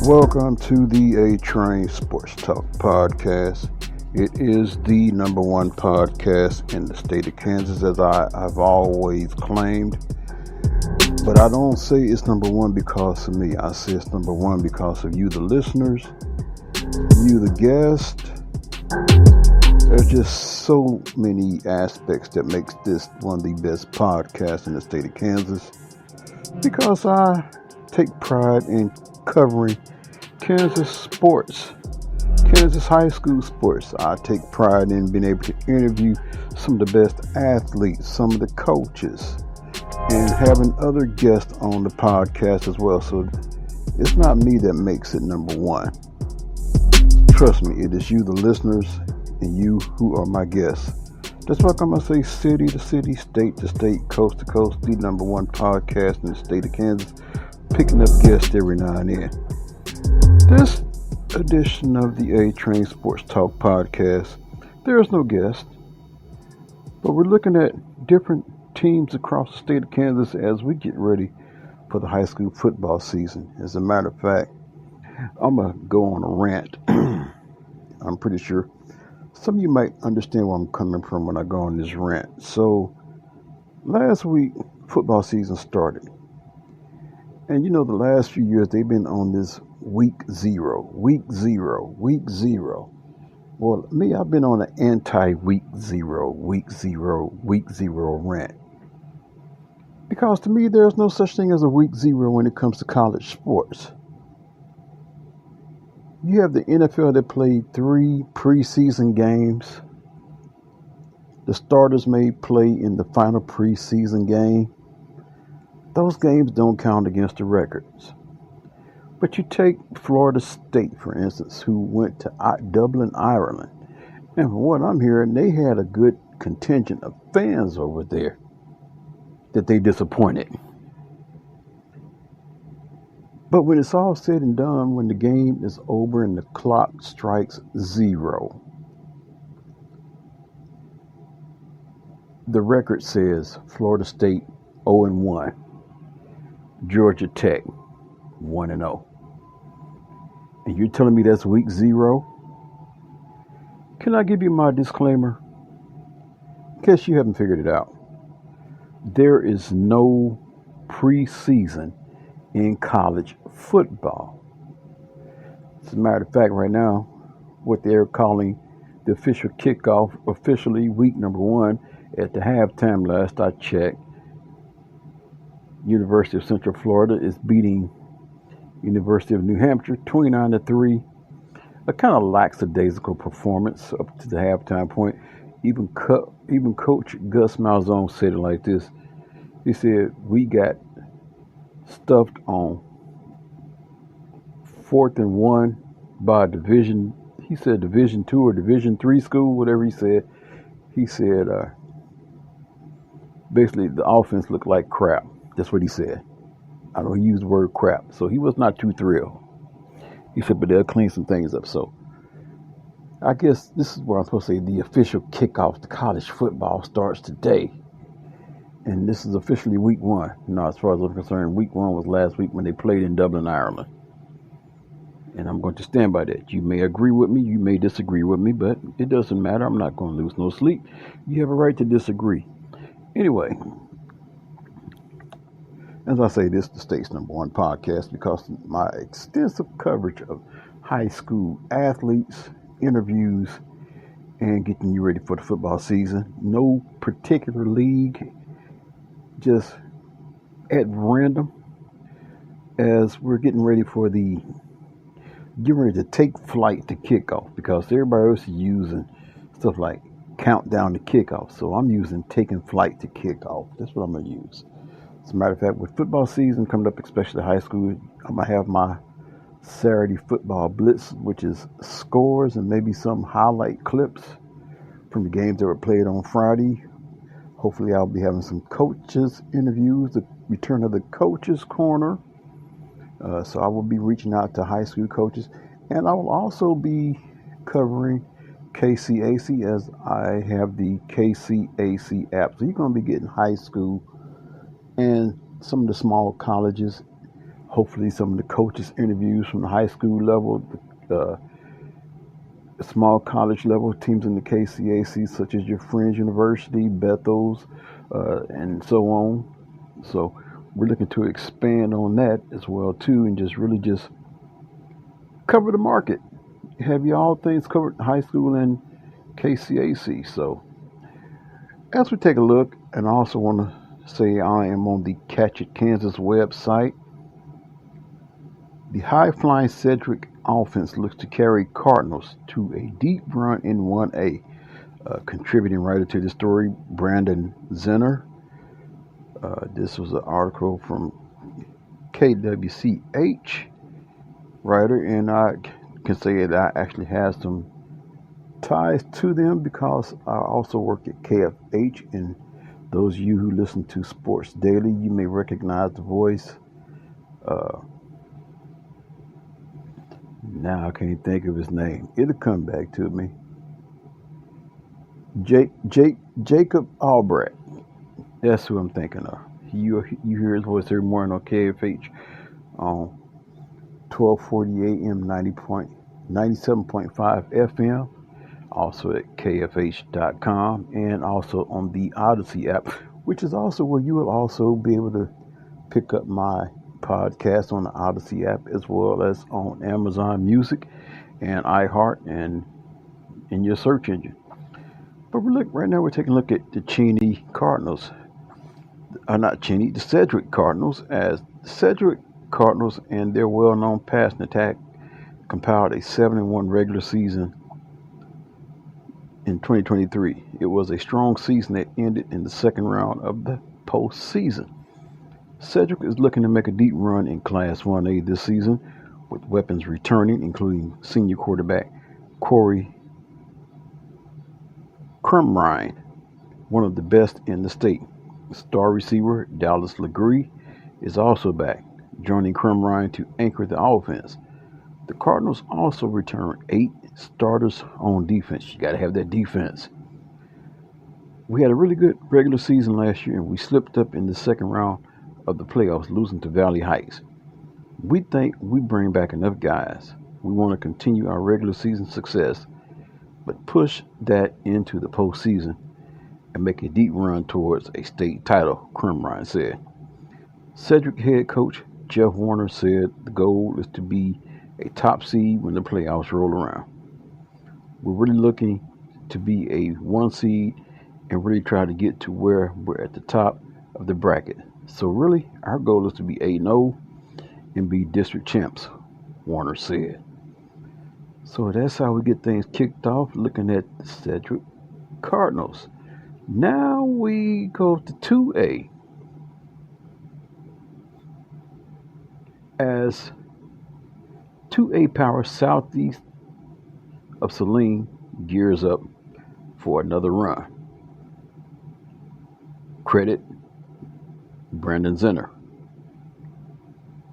Welcome to the A-Train Sports Talk Podcast. It is the number one podcast in the state of Kansas, as I've always claimed. But I don't say it's number one because of me. I say it's number one because of you, the listeners, you, the guest. There's just so many aspects that makes this one of the best podcasts in the state of Kansas, because I take pride in covering Kansas sports, Kansas high school sports. I take pride in being able to interview some of the best athletes, some of the coaches, and having other guests on the podcast as well. So it's not me that makes it number one. Trust me, it is you, the listeners, and you who are my guests. That's why I'm going to say city to city, state to state, coast to coast, the number one podcast in the state of Kansas, picking up guests every now and then. This edition of the A-Train Sports Talk Podcast, there is no guest, but we're looking at different teams across the state of Kansas as we get ready for the high school football season. As a matter of fact, I'm going to go on a rant. I'm pretty sure some of you might understand where I'm coming from when I go on this rant. So, last week, football season started. And you know, the last few years, they've been on this week zero. Well, me, I've been on an anti-week zero rant. Because to me, there's no such thing as a week zero when it comes to college sports. You have the NFL that played 3 preseason games. The starters may play in the final preseason game. Those games don't count against the records. But you take Florida State, for instance, who went to Dublin, Ireland. And from what I'm hearing, they had a good contingent of fans over there that they disappointed. But when it's all said and done, when the game is over and the clock strikes 0, the record says Florida State 0-1, Georgia Tech 1-0. And you're telling me that's week 0? Can I give you my disclaimer? In case you haven't figured it out, there is no preseason in college football. As a matter of fact, right now, what they're calling the official kickoff, officially week number 1, at the halftime last I checked, University of Central Florida is beating University of New Hampshire 29-3. A kind of lackadaisical performance up to the halftime point. Even Coach Gus Malzone said it like this. He said, "We got stuffed on 4th and 1 by Division 2 or Division 3 school, whatever he said." He said, basically the offense looked like crap. That's what he said. I don't use the word crap. So he was not too thrilled. He said, but they'll clean some things up. So I guess this is where I'm supposed to say the official kickoff to college football starts today. And this is officially week 1. Now, as far as I'm concerned, week 1 was last week when they played in Dublin, Ireland. And I'm going to stand by that. You may agree with me, you may disagree with me, but it doesn't matter. I'm not going to lose no sleep. You have a right to disagree. Anyway, as I say, this is the state's number 1 podcast because of my extensive coverage of high school athletes, interviews, and getting you ready for the football season. No particular league, just at random, as we're getting ready to take flight to kickoff, because everybody else is using stuff like countdown to kickoff. So I'm using taking flight to kickoff. That's what I'm going to use. As a matter of fact, with football season coming up, especially high school, I'm going to have my Saturday football blitz, which is scores and maybe some highlight clips from the games that were played on Friday. Hopefully I'll be having some coaches interviews, the return of the coaches corner. So I will be reaching out to high school coaches, and I will also be covering KCAC, as I have the KCAC app. So you're going to be getting high school and some of the small colleges hopefully some of the coaches' interviews from the high school level, the small college level teams in the KCAC, such as your Friends University, Bethel's, and so on. So we're looking to expand on that as well too, and just cover the market. Have you all things covered, high school and KCAC. So as we take a look, and I also want to say I am on the Catch It Kansas website. The high-flying Cedric offense looks to carry Cardinals to a deep run in 1A. Contributing writer to the story, Brandon Zenner. This was an article from KWCH writer, and I can say that I actually have some ties to them because I also work at KFH, and those of you who listen to Sports Daily, you may recognize the voice. Now I can't think of his name. It'll come back to me. Jacob Albrecht. That's who I'm thinking of. You hear his voice every morning on KFH on 1240 AM, 97.5 FM. Also at KFH.com, and also on the Odyssey app, which is also where you will also be able to pick up my podcast on the Odyssey app, as well as on Amazon Music and iHeart and in your search engine. But right now we're taking a look at the Cheney Cardinals. The Cedric Cardinals, as the Cedric Cardinals and their well-known passing attack compiled a 7-1 regular season in 2023. It was a strong season that ended in the second round of the postseason. Cedric is looking to make a deep run in Class 1A this season, with weapons returning, including senior quarterback Corey Crumrine, one of the best in the state. Star receiver Dallas Legree is also back, joining Crumrine to anchor the offense. The Cardinals also returned 8 starters on defense. You got to have that defense. We had a really good regular season last year, and we slipped up in the second round of the playoffs, losing to Valley Heights. We think we bring back enough guys. We want to continue our regular season success, but push that into the postseason and make a deep run towards a state title, Crumrine said. Cedric head coach Jeff Warner said the goal is to be a top seed when the playoffs roll around. We're really looking to be a 1 seed and really try to get to where we're at the top of the bracket. So really, our goal is to be 8-0 and be district champs, Warner said. So that's how we get things kicked off, looking at the Cedric Cardinals. Now we go to 2A. As 2A power southeast of Saline gears up for another run. Credit Brandon Zenner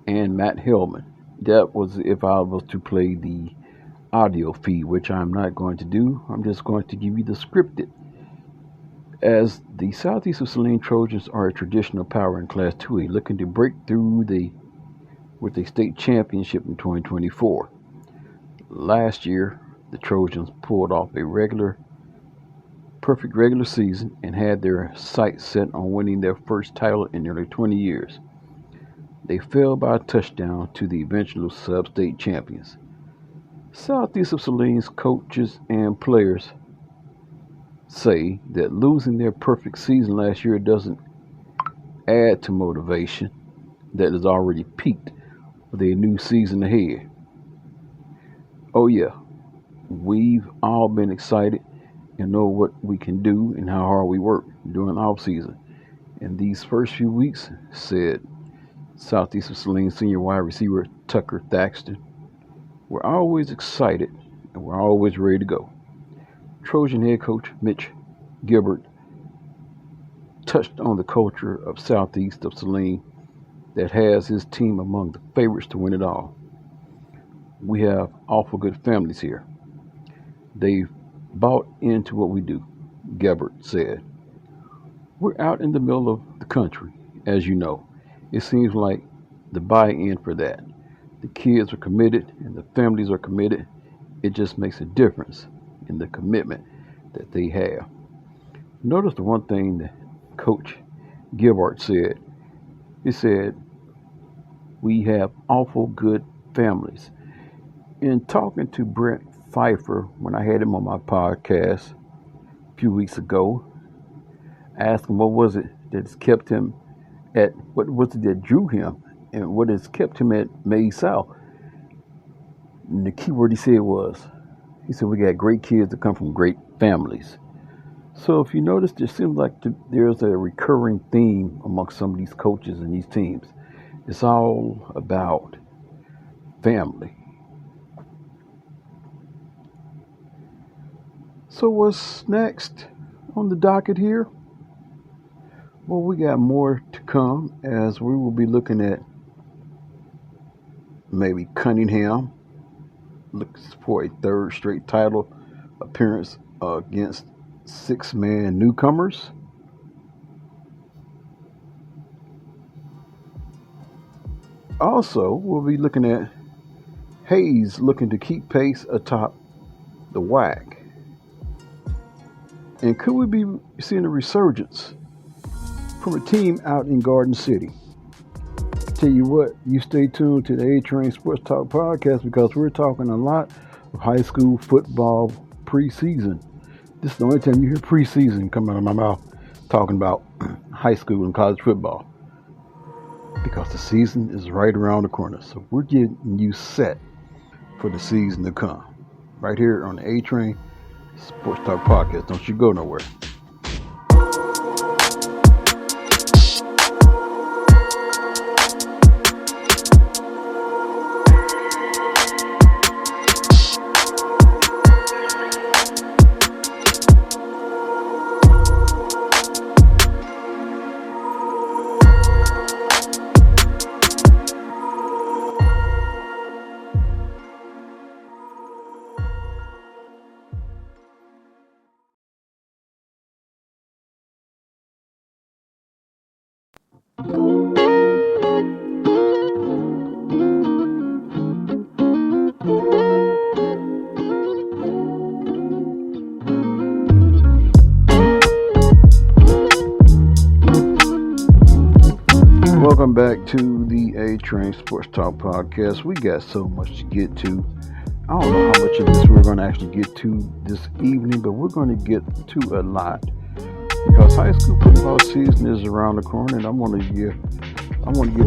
and Matt Hillman. That was if I was to play the audio feed, which I'm not going to do. I'm just going to give you the scripted. As the Southeast of Saline Trojans are a traditional power in Class 2A, looking to break through with a state championship in 2024. Last year, the Trojans pulled off a perfect regular season and had their sights set on winning their first title in nearly 20 years. They fell by a touchdown to the eventual sub-state champions. Southeast of Saline's coaches and players say that losing their perfect season last year doesn't add to motivation that is already peaked for their new season ahead. Oh yeah, we've all been excited and know what we can do and how hard we work during off season. In these first few weeks, said Southeast of Saline senior wide receiver Tucker Thaxton, we're always excited and we're always ready to go. Trojan head coach Mitch Gilbert touched on the culture of Southeast of Saline that has his team among the favorites to win it all. We have awful good families here. They've bought into what we do, Gilbert said. We're out in the middle of the country, as you know. It seems like the buy-in for that. The kids are committed and the families are committed. It just makes a difference in the commitment that they have. Notice the one thing that Coach Goddard said. He said, we have awful good families. In talking to Brent Pfeiffer, when I had him on my podcast a few weeks ago, I asked him what was it that's kept him what was it that drew him and what has kept him at May South. And the key word he said we got great kids that come from great families. So if you notice, there seems like there's a recurring theme amongst some of these coaches and these teams. It's all about family. So what's next on the docket here? Well, we got more to come as we will be looking at maybe Cunningham looks for a third straight title appearance against six-man newcomers. Also, we'll be looking at Hayes looking to keep pace atop the WAC. And could we be seeing a resurgence from a team out in Garden City? Tell you what, you stay tuned to the A-Train Sports Talk podcast because we're talking a lot of high school football preseason. This is the only time you hear preseason come out of my mouth talking about high school and college football because the season is right around the corner. So we're getting you set for the season to come right here on the A-Train Sports Talk podcast. Don't you go nowhere. Welcome back to the A-Train Sports Talk podcast. We got so much to get to. I don't know how much of this we're going to actually get to this evening, but we're going to get to a lot because high school football season is around the corner, and I want to give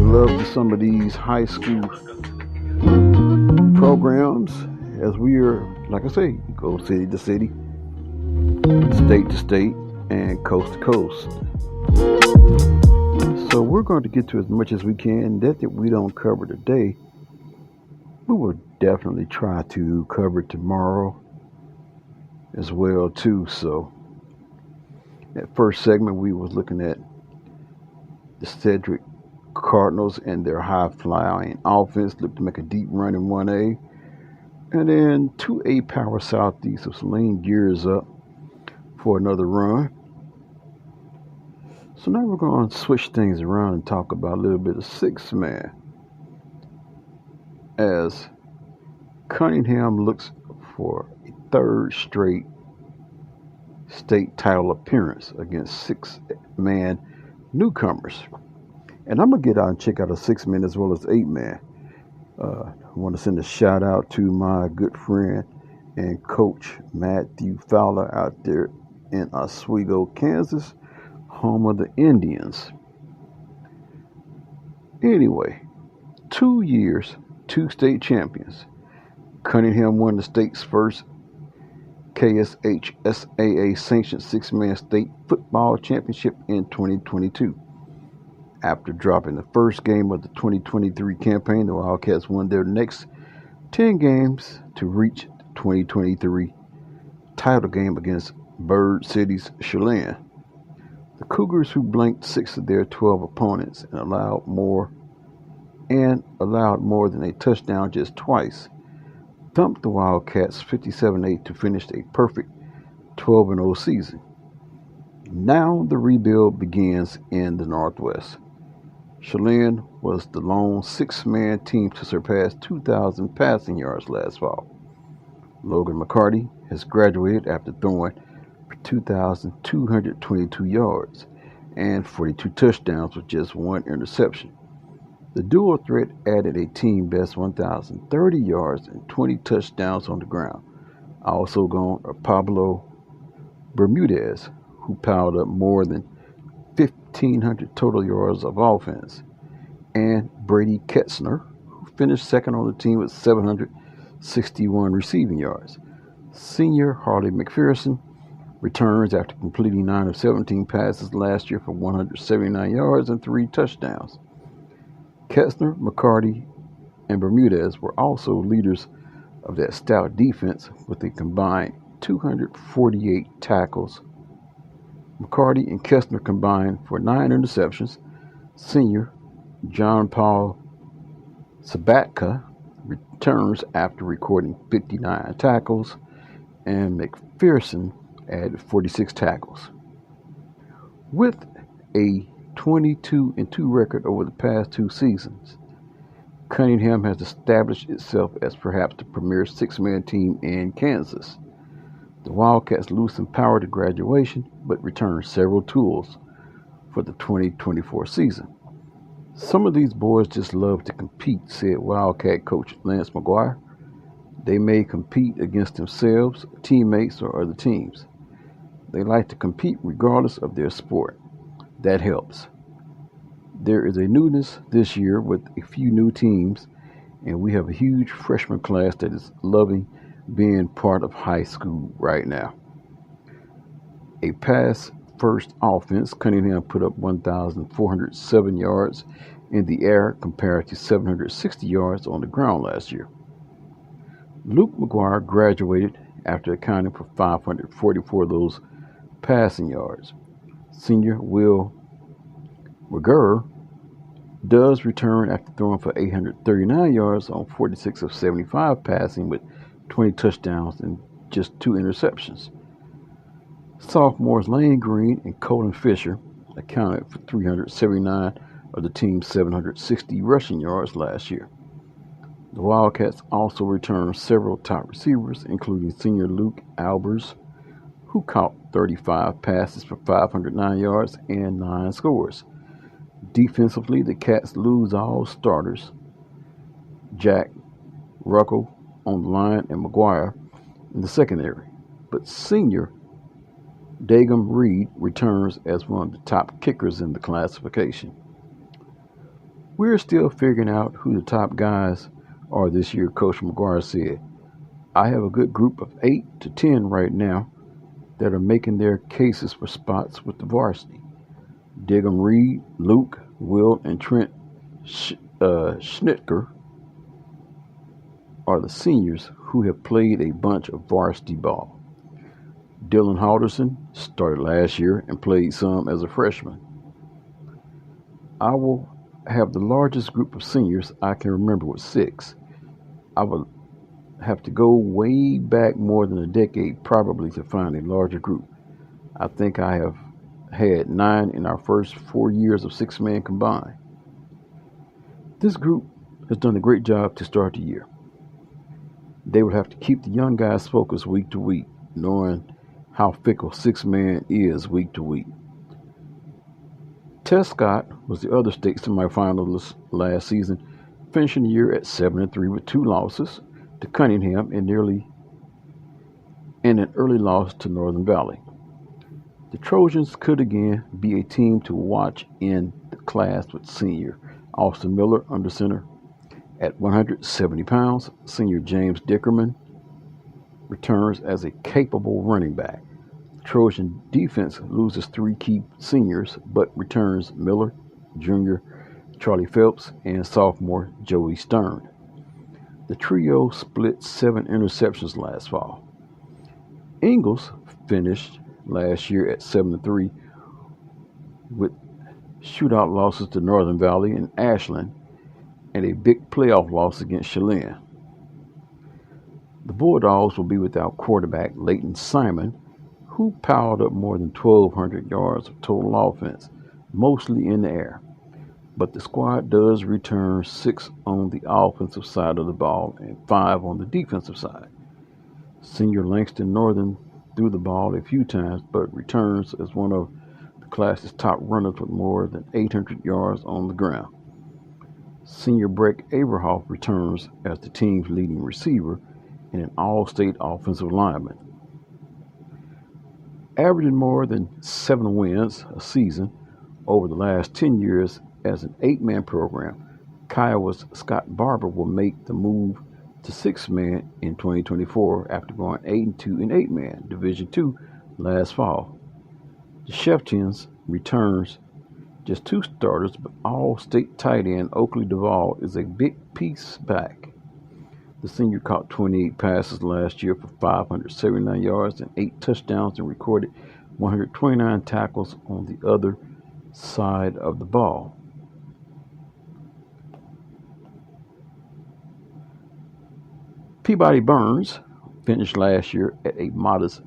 love to some of these high school programs as we are, like I say, go city to city, state to state, and coast to coast. So we're going to get to as much as we can. That we don't cover today, we will definitely try to cover it tomorrow as well too. So that first segment we was looking at the Cedric Cardinals and their high-flying offense looked to make a deep run in 1A. And then 2A Power Southeast of Saline gears up for another run. So now we're going to switch things around and talk about a little bit of six-man as Cunningham looks for a third straight state title appearance against six-man newcomers. And I'm going to get out and check out a six-man as well as eight-man. I want to send a shout out to my good friend and coach Matthew Fowler out there in Oswego, Kansas, home of the Indians. Anyway, 2 years, 2 state champions. Cunningham won the state's first KSHSAA sanctioned six-man state football championship in 2022. After dropping the first game of the 2023 campaign, the Wildcats won their next 10 games to reach the 2023 title game against Bird City's Chelan. The Cougars, who blanked 6 of their 12 opponents and allowed more than a touchdown just twice, thumped the Wildcats 57-8 to finish a perfect 12-0 season. Now the rebuild begins in the Northwest. Chelan was the lone six-man team to surpass 2,000 passing yards last fall. Logan McCarty has graduated after throwing for 2,222 yards and 42 touchdowns with just one interception. The dual threat added a team-best 1,030 yards and 20 touchdowns on the ground. Also gone are Pablo Bermudez, who piled up more than 1,500 total yards of offense, and Brady Ketzner, who finished second on the team with 761 receiving yards. Senior Harley McPherson returns after completing 9 of 17 passes last year for 179 yards and 3 touchdowns. Ketzner, McCarty, and Bermudez were also leaders of that stout defense with a combined 248 tackles. McCarty and Ketzner combined for 9 interceptions. Senior John Paul Sabatka returns after recording 59 tackles, and McPherson added 46 tackles. With a 22-2 record over the past 2 seasons, Cunningham has established itself as perhaps the premier six-man team in Kansas. The Wildcats lose some power to graduation, but return several tools for the 2024 season. Some of these boys just love to compete, said Wildcat coach Lance McGuire. They may compete against themselves, teammates, or other teams. They like to compete regardless of their sport. That helps. There is a newness this year with a few new teams, and we have a huge freshman class that is loving being part of high school right now. A pass-first offense, Cunningham put up 1,407 yards in the air compared to 760 yards on the ground last year. Luke McGuire graduated after accounting for 544 of those passing yards. Senior Will McGurr does return after throwing for 839 yards on 46 of 75 passing with 20 touchdowns and just 2 interceptions. Sophomores Lane Green and Colin Fisher accounted for 379 of the team's 760 rushing yards last year. The Wildcats also returned several top receivers, including senior Luke Albers, who caught 35 passes for 509 yards and 9 scores. Defensively, the Cats lose all starters, Jack Ruckle on the line and McGuire in the secondary, but senior Dagum Reed returns as one of the top kickers in the classification. We're still figuring out who the top guys are this year, Coach McGuire said. I have a good group of 8 to 10 right now that are making their cases for spots with the varsity. Dagum Reed, Luke, Will, and Trent Schnitker are the seniors who have played a bunch of varsity ball. Dylan Halderson started last year and played some as a freshman. I will have the largest group of seniors I can remember with 6. I will have to go way back more than a decade probably to find a larger group. I think I have had 9 in our first 4 years of 6-man combined. This group has done a great job to start the year. They will have to keep the young guys focused week to week, knowing how fickle 6-man is week to week. Tess Scott was the other state semifinalist last season, finishing the year at 7-3 with 2 losses to Cunningham and an early loss to Northern Valley. The Trojans could again be a team to watch in the class with senior Austin Miller under center. At 170 pounds, senior James Dickerman returns as a capable running back. The Trojan defense loses 3 key seniors, but returns Miller, junior Charlie Phelps, and sophomore Joey Stern. The trio split 7 interceptions last fall. Ingalls finished last year at 7-3 with shootout losses to Northern Valley and Ashland and a big playoff loss against Chelan. The Bulldogs will be without quarterback Leighton Simon, who piled up more than 1,200 yards of total offense, mostly in the air. but the squad does return 6 on the offensive side of the ball and 5 on the defensive side. Senior Langston Northern threw the ball a few times, but returns as one of the class's top runners with more than 800 yards on the ground. Senior Breck Aberhoff returns as the team's leading receiver and an all-state offensive lineman. Averaging more than 7 wins a season over the last 10 years as an 8-man program, Kiowa's Scott Barber will make the move to 6-man in 2024 after going 8-2 in 8-man Division II last fall. The Chieftains returns just 2 starters, but all-state tight end Oakley Duvall is a big piece back. The senior caught 28 passes last year for 579 yards and 8 touchdowns and recorded 129 tackles on the other side of the ball. Peabody Burns finished last year at a modest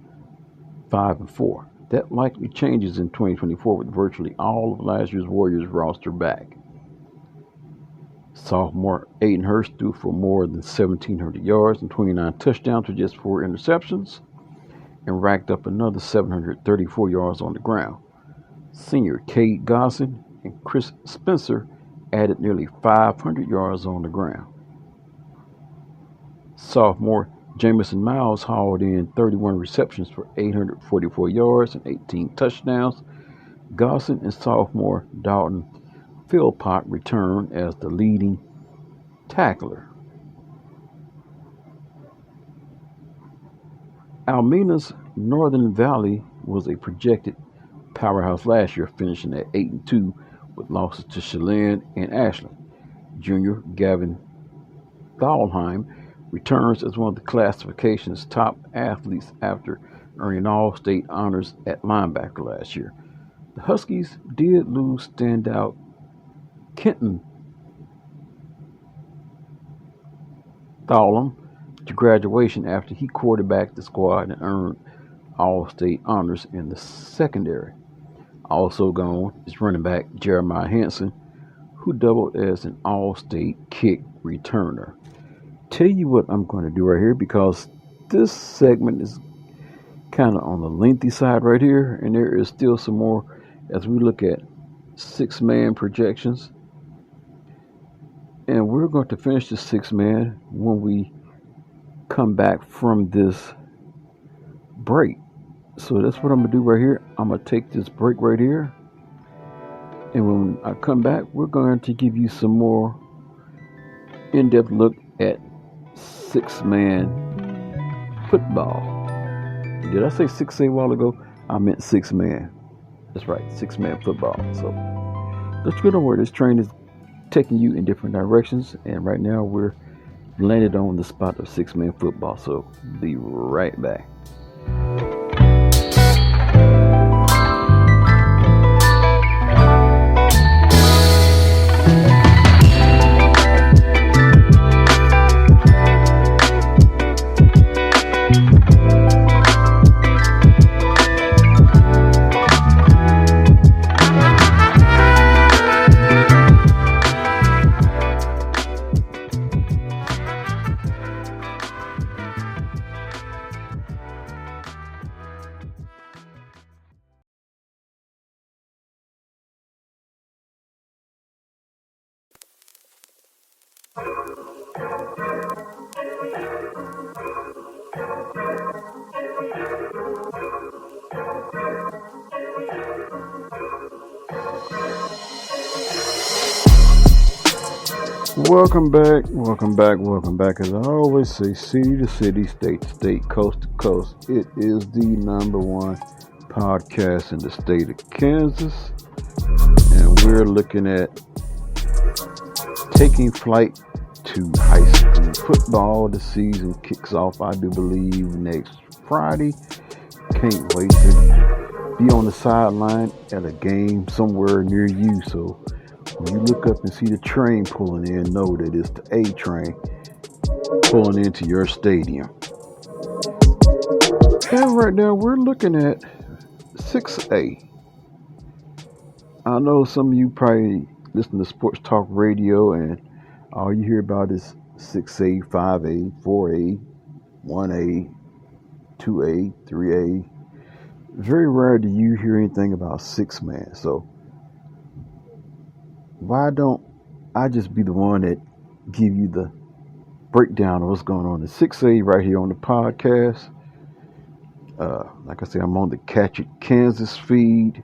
5-4. That likely changes in 2024 with virtually all of last year's Warriors roster back. Sophomore Aiden Hurst threw for more than 1,700 yards and 29 touchdowns with just 4 interceptions and racked up another 734 yards on the ground. Senior Cade Gosson and Chris Spencer added nearly 500 yards on the ground. Sophomore Jamison Miles hauled in 31 receptions for 844 yards and 18 touchdowns. Gosson and sophomore Dalton Philpott returned as the leading tackler. Almena's Northern Valley was a projected powerhouse last year, finishing at 8-2 with losses to Chelan and Ashland. Junior Gavin Thalheim returns as one of the classification's top athletes after earning all-state honors at linebacker last year. The Huskies did lose standout Kenton Thalheim to graduation after he quarterbacked the squad and earned all-state honors in the secondary. Also gone is running back Jeremiah Hanson, who doubled as an all-state kick returner. Tell you what I'm going to do right here, because this segment is kind of on the lengthy side right here, and there is still some more as we look at 6-man projections. And we're going to finish the 6-man when we come back from this break. So that's what I'm going to do right here. I'm going to take this break right here. And when I come back, we're going to give you some more in-depth look at 6-man football. Did I say 6A a while ago? I meant 6-man. That's right, 6-man football. So let's get on where this train is taking you in different directions. And right now we're landed on the spot of 6-man football. So be right back. Welcome back. As I always say, city to city, state to state, coast to coast. It is the number one podcast in the state of Kansas. And we're looking at taking flight to high school football. The season kicks off, I do believe, next Friday. Can't wait to be on the sideline at a game somewhere near you. So when you look up and see the train pulling in, know that it's the A train pulling into your stadium. And right now we're looking at 6A. I know some of you probably listen to sports talk radio, and all you hear about is 6A, 5A, 4A, 1A, 2A, 3A. Very rare do you hear anything about six man. So why don't I just be the one that give you the breakdown of what's going on in 6A right here on the podcast? Like I say, I'm on the Catch It Kansas feed.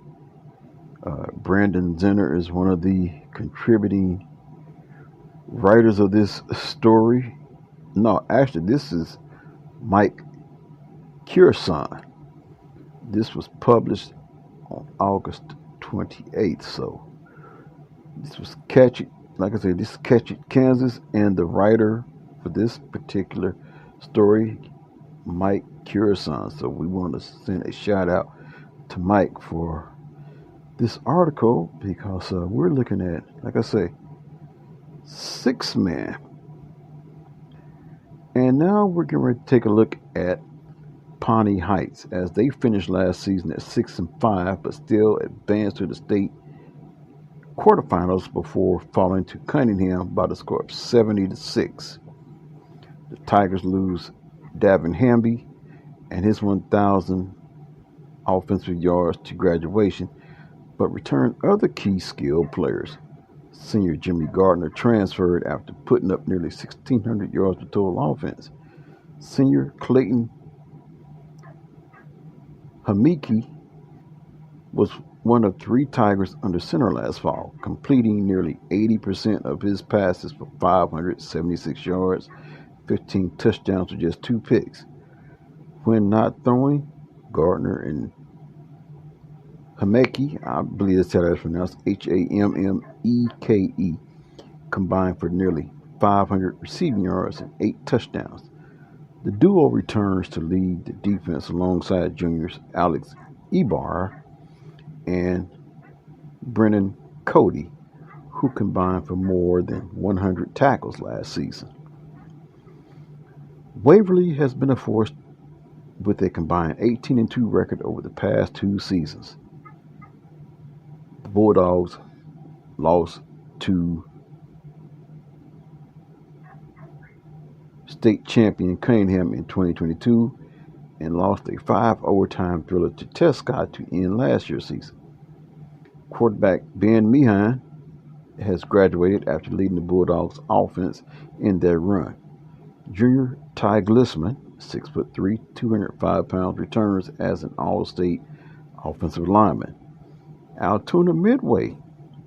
Brandon Zenner is one of the contributing writers of this story. No, actually, this is Mike Curson. This was published on August 28th. So this was Catch It. Like I said, this is Catch It Kansas, and the writer for this particular story, Mike Curson. So we want to send a shout out to Mike for this article, because we're looking at, like I say, six man. And now we're going to take a look at Pawnee Heights, as they finished last season at 6-5, but still advanced to the state quarterfinals before falling to Cunningham by the score of 70-6. The Tigers lose Davin Hamby and his 1,000 offensive yards to graduation, but return other key skilled players. Senior Jimmy Gardner transferred after putting up nearly 1,600 yards of total offense. Senior Clayton Hamiki was one of three Tigers under center last fall, completing nearly 80% of his passes for 576 yards, 15 touchdowns with just 2 picks. When not throwing, Gardner and Hameke, I believe that's how that's pronounced, Hammeke, combined for nearly 500 receiving yards and 8 touchdowns. The duo returns to lead the defense alongside juniors Alex Ibarra and Brennan Cody, who combined for more than 100 tackles last season. Waverly has been a force with a combined 18-2 record over the past 2 seasons. The Bulldogs lost to state champion Cunningham in 2022 and lost a 5 overtime thriller to Tescott to end last year's season. Quarterback Ben Meehan has graduated after leading the Bulldogs offense in their run. Junior Ty Glissman, 6'3", 205 pounds, returns as an all-state offensive lineman. Altoona Midway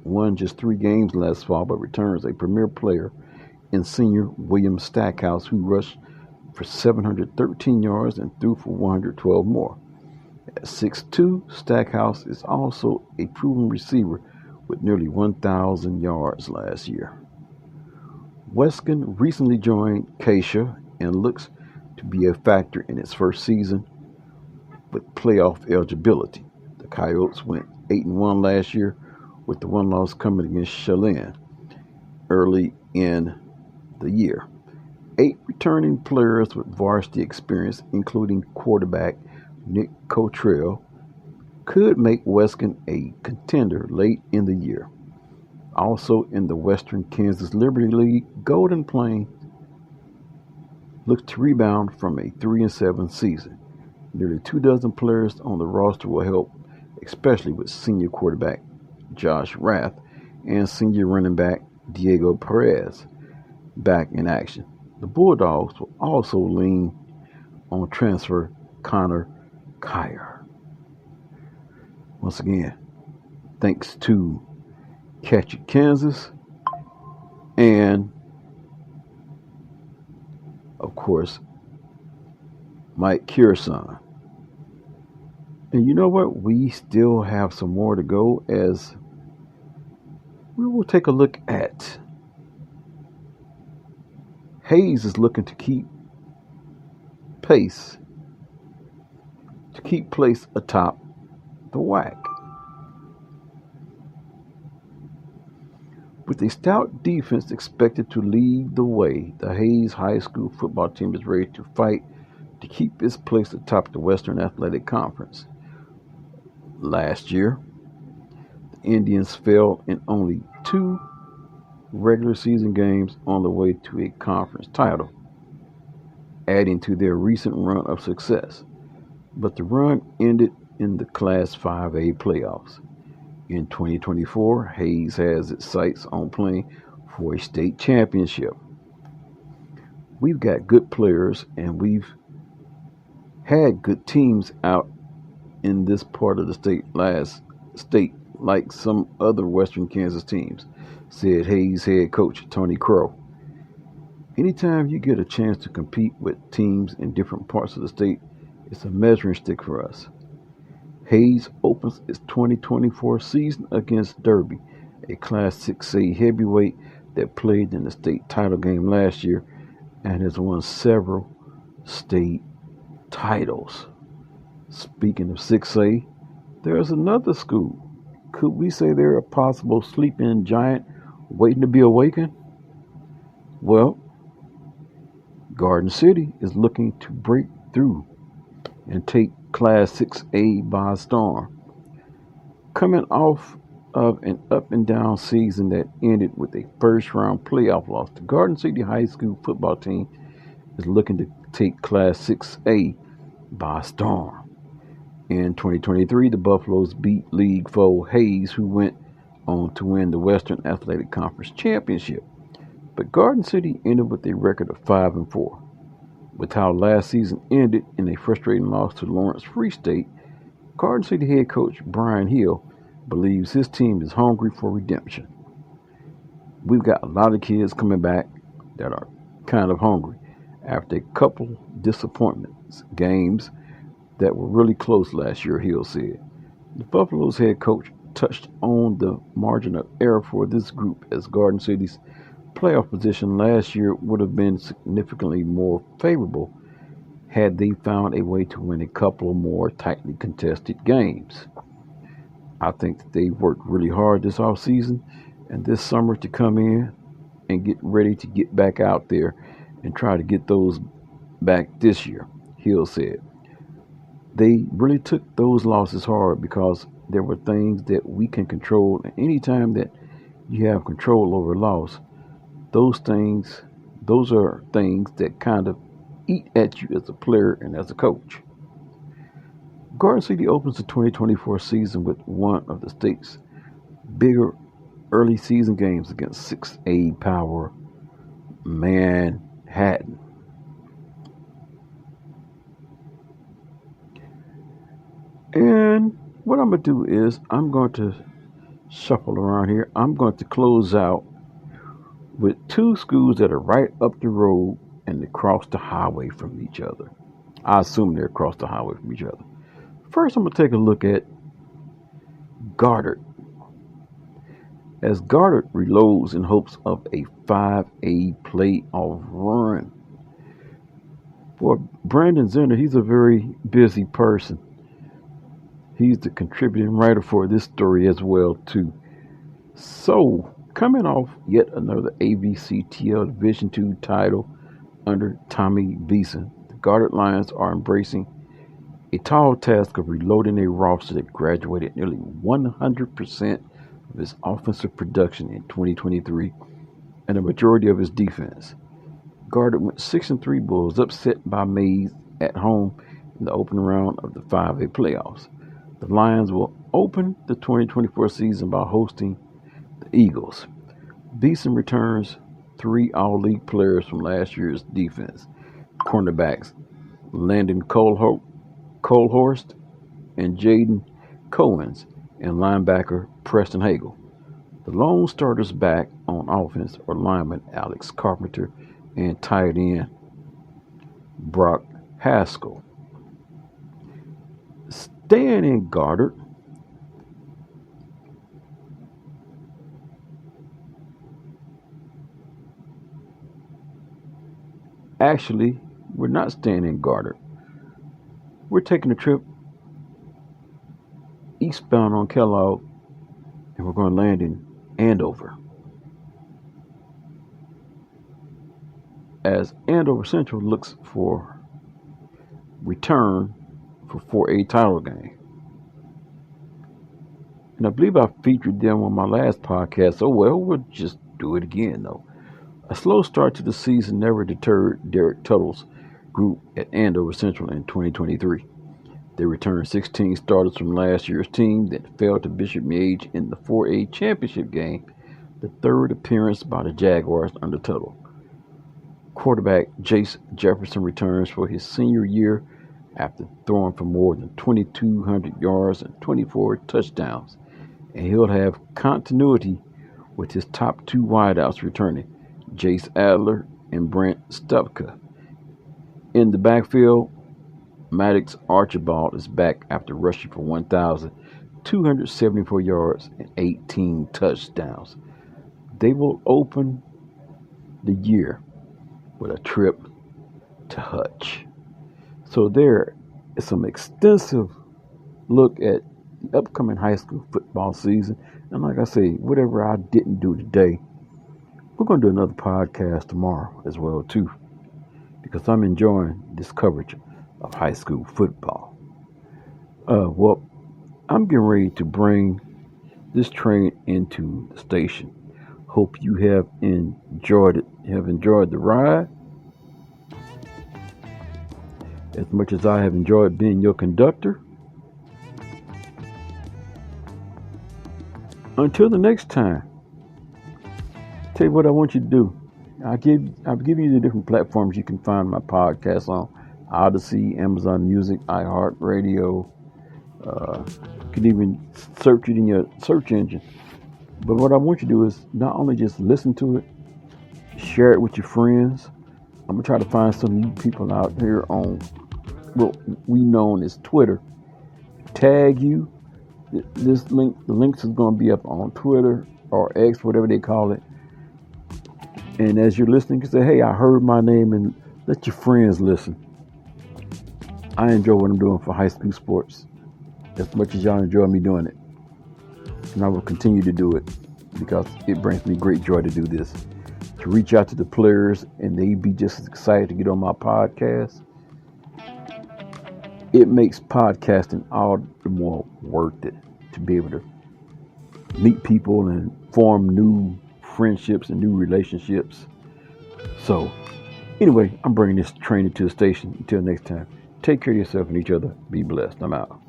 won just 3 games last fall, but returns a premier player in senior William Stackhouse, who rushed for 713 yards and threw for 112 more. At 6'2", Stackhouse is also a proven receiver with nearly 1,000 yards last year. Weskin recently joined Keisha and looks to be a factor in its first season with playoff eligibility. The Coyotes went 8-1 last year, with the one loss coming against Chelan early in the year. 8 returning players with varsity experience, including quarterback Nick Cottrell, could make Weskin a contender late in the year. Also in the Western Kansas Liberty League, Golden Plains looks to rebound from a 3-7 season. Nearly 24 players on the roster will help, especially with senior quarterback Josh Rath and senior running back Diego Perez back in action. The Bulldogs will also lean on transfer Connor Kyer. Once again, thanks to Catch It Kansas and, of course, Mike Curson. And you know what? We still have some more to go, as we will take a look at Hayes is looking to keep place atop the WAC. With a stout defense expected to lead the way, the Hayes High School football team is ready to fight to keep its place atop the Western Athletic Conference. Last year, the Indians fell in only 2 regular season games on the way to a conference title, adding to their recent run of success. But the run ended in the Class 5A playoffs. In 2024, Hayes has its sights on playing for a state championship. We've got good players and we've had good teams out in this part of the state like some other Western Kansas teams, said Hayes head coach Tony Crow. Anytime you get a chance to compete with teams in different parts of the state, it's a measuring stick for us. Hayes opens its 2024 season against Derby, a Class 6A heavyweight that played in the state title game last year and has won several state titles. Speaking of 6A, there's another school. Could we say they're a possible sleeping giant waiting to be awakened? Well, Garden City is looking to break through and take Class 6A by storm. Coming off of an up and down season that ended with a first round playoff loss, the Garden City High School football team is looking to take Class 6A by storm. In 2023, the Buffaloes beat league foe Hayes, who went on to win the Western Athletic Conference Championship. But Garden City ended with a record of 5-4. With how last season ended in a frustrating loss to Lawrence Free State, Garden City head coach Brian Hill believes his team is hungry for redemption. We've got a lot of kids coming back that are kind of hungry after a couple disappointments games that were really close last year, Hill said. The Buffaloes head coach touched on the margin of error for this group as Garden City's playoff position last year would have been significantly more favorable had they found a way to win a couple more tightly contested games. I think that they worked really hard this offseason and this summer to come in and get ready to get back out there and try to get those back this year, Hill said. They really took those losses hard because there were things that we can control, and anytime that you have control over a loss, those are things that kind of eat at you as a player and as a coach. Garden City opens the 2024 season with one of the state's bigger early season games against 6A power Manhattan. And what I'm going to do is I'm going to shuffle around here. I'm going to close out with 2 schools that are right up the road and across the highway from each other. I assume they're across the highway from each other. First, I'm going to take a look at Goddard. As Goddard reloads in hopes of a 5A playoff run. For Brandon Zenner, he's a very busy person. He's the contributing writer for this story as well, too. So, coming off yet another ABCTL Division II title under Tommy Beeson, the Goddard Lions are embracing a tall task of reloading a roster that graduated nearly 100% of its offensive production in 2023 and a majority of its defense. Goddard went 6-3 Bulls, upset by Mays at home in the opening round of the 5A playoffs. The Lions will open the 2024 season by hosting the Eagles. Beeson returns 3 All-League players from last year's defense, cornerbacks Landon Colhorst and Jaden Cohens, and linebacker Preston Hagel. The lone starters back on offense are lineman Alex Carpenter and tight end Brock Haskell. Staying in Goddard, actually, we're not staying in Goddard. We're taking a trip eastbound on Kellogg, and we're going to land in Andover. As Andover Central looks for return for 4A title game. And I believe I featured them on my last podcast. So, well, we'll just do it again, though. A slow start to the season never deterred Derek Tuttle's group at Andover Central in 2023. They returned 16 starters from last year's team that fell to Bishop Miege in the 4A championship game, the third appearance by the Jaguars under Tuttle. Quarterback Jace Jefferson returns for his senior year after throwing for more than 2,200 yards and 24 touchdowns, and he'll have continuity with his top two wideouts returning, Jace Adler and Brent Stupka. In the backfield, Maddox Archibald is back after rushing for 1,274 yards and 18 touchdowns. They will open the year with a trip to Hutch. So there is some extensive look at the upcoming high school football season. And like I say, whatever I didn't do today, we're going to do another podcast tomorrow as well too, because I'm enjoying this coverage of high school football. Well, I'm getting ready to bring this train into the station. Hope you have enjoyed it. Have enjoyed the ride as much as I have enjoyed being your conductor. Until the next time, tell you what I want you to do. I've given you the different platforms you can find my podcast on: Odyssey, Amazon Music, iHeartRadio. You can even search it in your search engine. But what I want you to do is not only just listen to it, share it with your friends. I'm going to try to find some new people out here on what we know as Twitter. Tag you. The links is going to be up on Twitter or X, whatever they call it. And as you're listening, you say, hey, I heard my name, and let your friends listen. I enjoy what I'm doing for high school sports as much as y'all enjoy me doing it. And I will continue to do it because it brings me great joy to do this. To reach out to the players and they be just as excited to get on my podcast. It makes podcasting all the more worth it to be able to meet people and form new friendships and new relationships. So anyway, I'm bringing this training to the station. Until next time, take care of yourself and each other. Be blessed. I'm out.